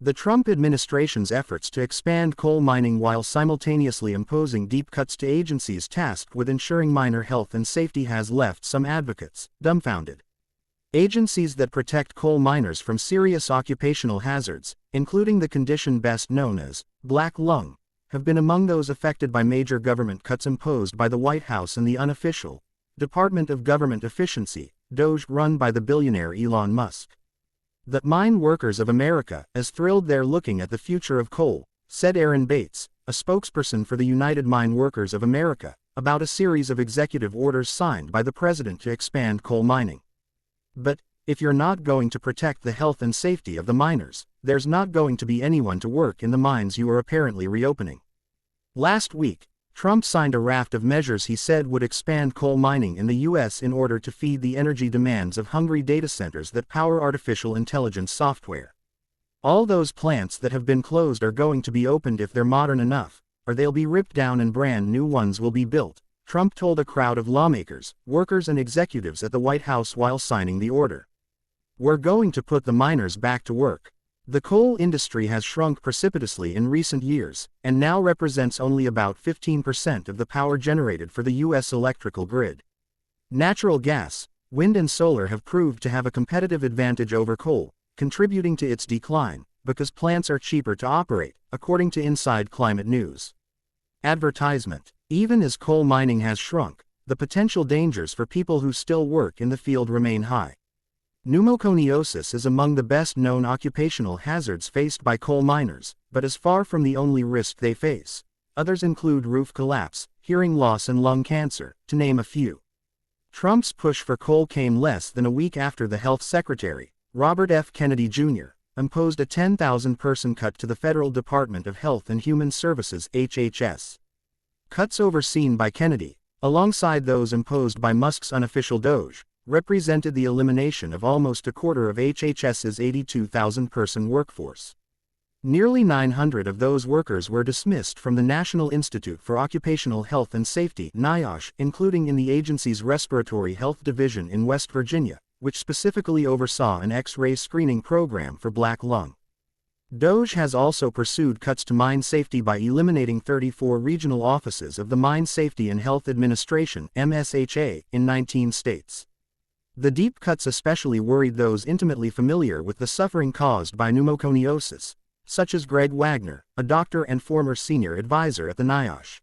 The Trump administration's efforts to expand coal mining while simultaneously imposing deep cuts to agencies tasked with ensuring miner health and safety has left some advocates dumbfounded. Agencies that protect coal miners from serious occupational hazards, including the condition best known as black lung, have been among those affected by major government cuts imposed by the White House and the unofficial Department of Government Efficiency, DOGE, run by the billionaire Elon Musk. "The mine workers of America is thrilled they're looking at the future of coal," said Aaron Bates, a spokesperson for the United Mine Workers of America, about a series of executive orders signed by the president to expand coal mining. "But, if you're not going to protect the health and safety of the miners, there's not going to be anyone to work in the mines you are apparently reopening." Last week, Trump signed a raft of measures he said would expand coal mining in the U.S. in order to feed the energy demands of hungry data centers that power artificial intelligence software. "All those plants that have been closed are going to be opened if they're modern enough, or they'll be ripped down and brand new ones will be built," Trump told a crowd of lawmakers, workers and executives at the White House while signing the order. "We're going to put the miners back to work. The coal industry has shrunk precipitously in recent years, and now represents only about 15% of the power generated for the U.S. electrical grid. Natural gas, wind and solar have proved to have a competitive advantage over coal, contributing to its decline, because plants are cheaper to operate," according to Inside Climate News. Advertisement. Even as coal mining has shrunk, the potential dangers for people who still work in the field remain high. Pneumoconiosis is among the best-known occupational hazards faced by coal miners, but is far from the only risk they face. Others include roof collapse, hearing loss and lung cancer, to name a few. Trump's push for coal came less than a week after the Health Secretary, Robert F. Kennedy Jr., imposed a 10,000-person cut to the Federal Department of Health and Human Services (HHS). Cuts overseen by Kennedy, alongside those imposed by Musk's unofficial DOGE, represented the elimination of almost a quarter of HHS's 82,000-person workforce. Nearly 900 of those workers were dismissed from the National Institute for Occupational Health and Safety (NIOSH), including in the agency's Respiratory Health Division in West Virginia, which specifically oversaw an X-ray screening program for black lung. DOGE has also pursued cuts to mine safety by eliminating 34 regional offices of the Mine Safety and Health Administration (MSHA) in 19 states. The deep cuts especially worried those intimately familiar with the suffering caused by pneumoconiosis, such as Greg Wagner, a doctor and former senior advisor at the NIOSH.